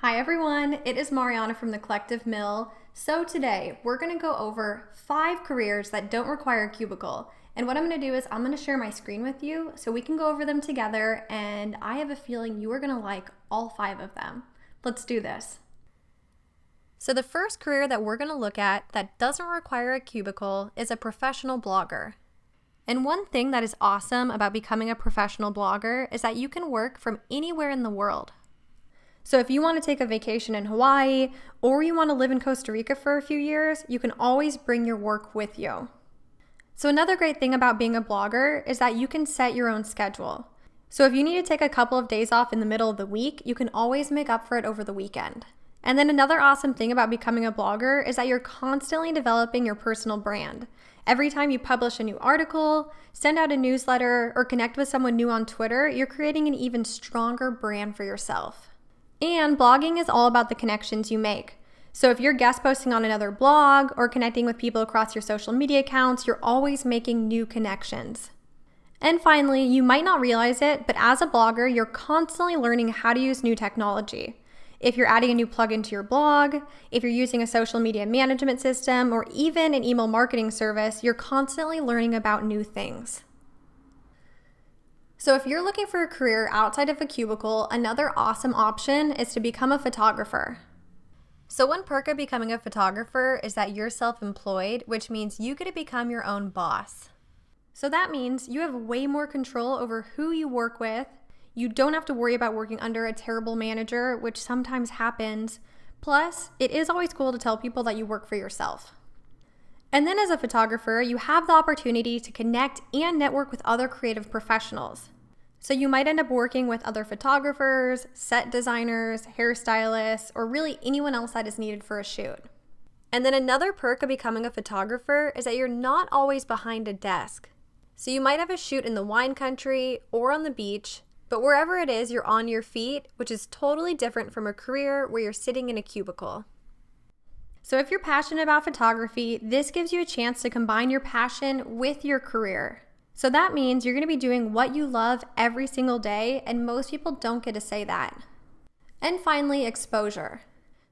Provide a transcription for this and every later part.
Hi everyone, it is Marianna from the Collective Mill. So today we're going to go over 5 careers that don't require a cubicle. And what I'm going to do is I'm going to share my screen with you so we can go over them together, and I have a feeling you are going to like all 5 of them. Let's do this. So the first career that we're going to look at that doesn't require a cubicle is a professional blogger. And one thing that is awesome about becoming a professional blogger is that you can work from anywhere in the world. So if you want to take a vacation in Hawaii or you want to live in Costa Rica for a few years, you can always bring your work with you. So another great thing about being a blogger is that you can set your own schedule. So if you need to take a couple of days off in the middle of the week, you can always make up for it over the weekend. And then another awesome thing about becoming a blogger is that you're constantly developing your personal brand. Every time you publish a new article, send out a newsletter, or connect with someone new on Twitter, you're creating an even stronger brand for yourself. And blogging is all about the connections you make. So if you're guest posting on another blog or connecting with people across your social media accounts, you're always making new connections. And finally, you might not realize it, but as a blogger, you're constantly learning how to use new technology. If you're adding a new plugin to your blog, if you're using a social media management system, or even an email marketing service, you're constantly learning about new things. So if you're looking for a career outside of a cubicle, another awesome option is to become a photographer. So one perk of becoming a photographer is that you're self-employed, which means you get to become your own boss. So that means you have way more control over who you work with. You don't have to worry about working under a terrible manager, which sometimes happens. Plus, it is always cool to tell people that you work for yourself. And then as a photographer, you have the opportunity to connect and network with other creative professionals. So you might end up working with other photographers, set designers, hairstylists, or really anyone else that is needed for a shoot. And then another perk of becoming a photographer is that you're not always behind a desk. So you might have a shoot in the wine country or on the beach, but wherever it is, you're on your feet, which is totally different from a career where you're sitting in a cubicle. So if you're passionate about photography, this gives you a chance to combine your passion with your career. So that means you're going to be doing what you love every single day, and most people don't get to say that. And finally, exposure.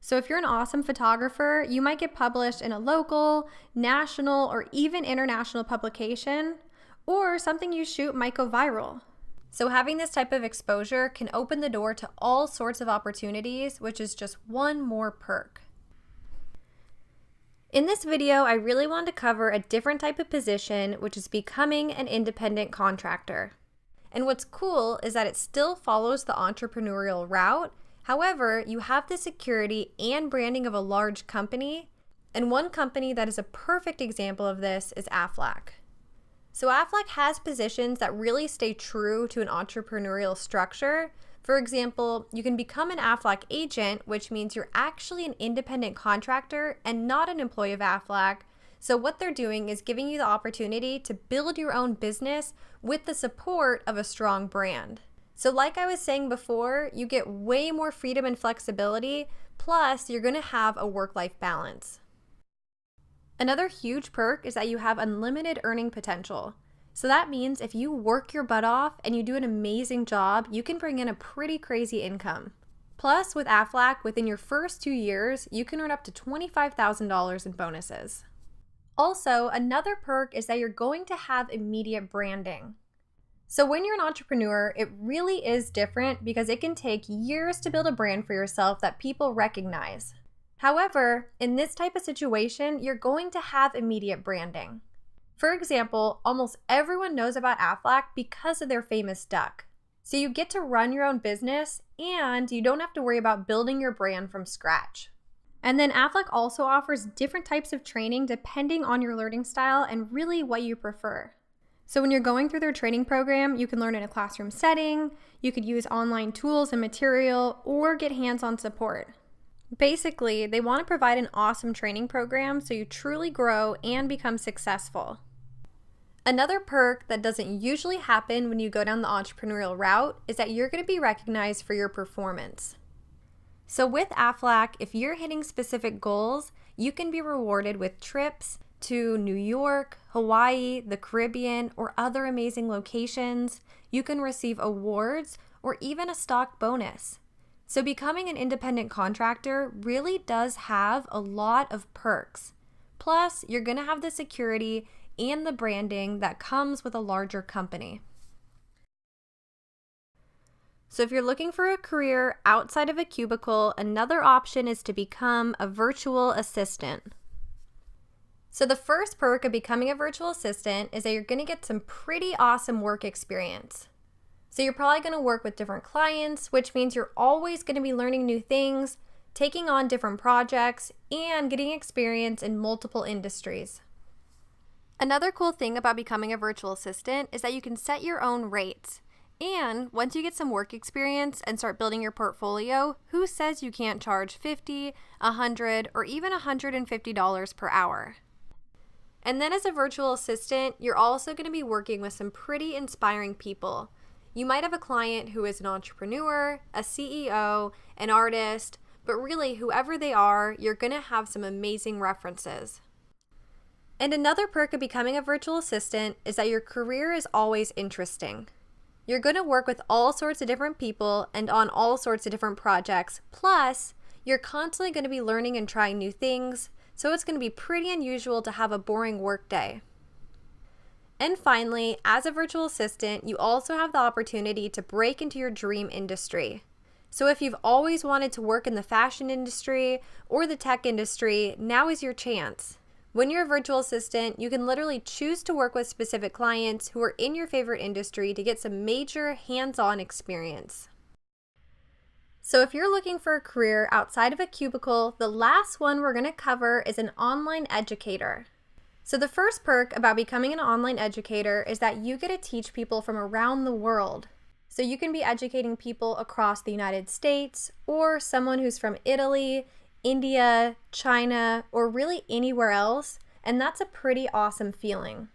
So if you're an awesome photographer, you might get published in a local, national, or even international publication, or something you shoot might go viral. So having this type of exposure can open the door to all sorts of opportunities, which is just one more perk. In this video, I really wanted to cover a different type of position, which is becoming an independent contractor. And what's cool is that it still follows the entrepreneurial route. However, you have the security and branding of a large company. And one company that is a perfect example of this is Aflac. So Aflac has positions that really stay true to an entrepreneurial structure. For example, you can become an Aflac agent, which means you're actually an independent contractor and not an employee of Aflac. So what they're doing is giving you the opportunity to build your own business with the support of a strong brand. So like I was saying before, you get way more freedom and flexibility, plus you're going to have a work-life balance. Another huge perk is that you have unlimited earning potential. So that means if you work your butt off and you do an amazing job, you can bring in a pretty crazy income. Plus, with Aflac, within your first 2 years, you can earn up to $25,000 in bonuses. Also, another perk is that you're going to have immediate branding. So when you're an entrepreneur, it really is different because it can take years to build a brand for yourself that people recognize. However, in this type of situation, you're going to have immediate branding. For example, almost everyone knows about Aflac because of their famous duck. So you get to run your own business and you don't have to worry about building your brand from scratch. And then Aflac also offers different types of training depending on your learning style and really what you prefer. So when you're going through their training program, you can learn in a classroom setting, you could use online tools and material, or get hands-on support. Basically, they want to provide an awesome training program so you truly grow and become successful. Another perk that doesn't usually happen when you go down the entrepreneurial route is that you're going to be recognized for your performance. So with Aflac, if you're hitting specific goals, you can be rewarded with trips to New York, Hawaii, the Caribbean, or other amazing locations. You can receive awards or even a stock bonus. So becoming an independent contractor really does have a lot of perks. Plus, you're going to have the security and the branding that comes with a larger company. So if you're looking for a career outside of a cubicle, another option is to become a virtual assistant. So the first perk of becoming a virtual assistant is that you're going to get some pretty awesome work experience. So you're probably going to work with different clients, which means you're always going to be learning new things, taking on different projects, and getting experience in multiple industries. Another cool thing about becoming a virtual assistant is that you can set your own rates. And once you get some work experience and start building your portfolio, who says you can't charge $50, $100, or even $150 per hour? And then as a virtual assistant, you're also going to be working with some pretty inspiring people. You might have a client who is an entrepreneur, a CEO, an artist, but really whoever they are, you're going to have some amazing references. And another perk of becoming a virtual assistant is that your career is always interesting. You're going to work with all sorts of different people and on all sorts of different projects. Plus, you're constantly going to be learning and trying new things, so it's going to be pretty unusual to have a boring work day. And finally, as a virtual assistant, you also have the opportunity to break into your dream industry. So if you've always wanted to work in the fashion industry or the tech industry, now is your chance. When you're a virtual assistant, you can literally choose to work with specific clients who are in your favorite industry to get some major hands-on experience. So if you're looking for a career outside of a cubicle, the last one we're going to cover is an online educator. So the first perk about becoming an online educator is that you get to teach people from around the world. So you can be educating people across the United States or someone who's from Italy, India, China, or really anywhere else, and that's a pretty awesome feeling.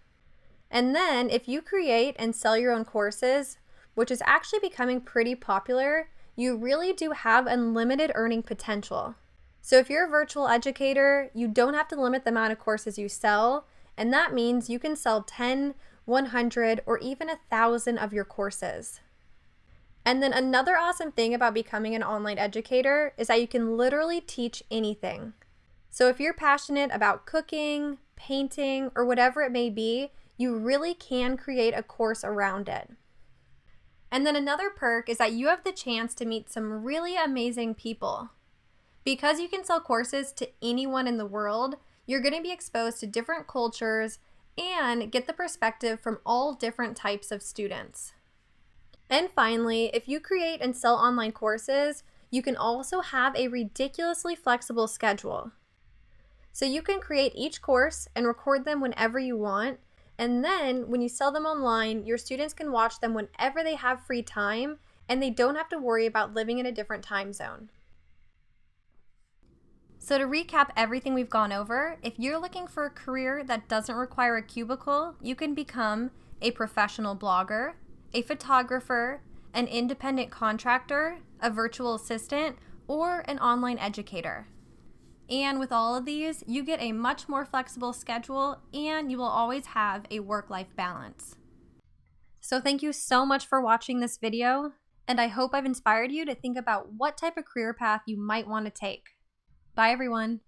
And then if you create and sell your own courses, which is actually becoming pretty popular, you really do have unlimited earning potential. So if you're a virtual educator, you don't have to limit the amount of courses you sell, and that means you can sell 10, 100, or even 1,000 of your courses. And then another awesome thing about becoming an online educator is that you can literally teach anything. So if you're passionate about cooking, painting, or whatever it may be, you really can create a course around it. And then another perk is that you have the chance to meet some really amazing people. Because you can sell courses to anyone in the world, you're going to be exposed to different cultures and get the perspective from all different types of students. And finally, if you create and sell online courses, you can also have a ridiculously flexible schedule. So you can create each course and record them whenever you want, and then when you sell them online, your students can watch them whenever they have free time, and they don't have to worry about living in a different time zone. So to recap everything we've gone over, if you're looking for a career that doesn't require a cubicle, you can become a professional blogger, a photographer, an independent contractor, a virtual assistant, or an online educator. And with all of these, you get a much more flexible schedule and you will always have a work-life balance. So thank you so much for watching this video, and I hope I've inspired you to think about what type of career path you might want to take. Bye everyone.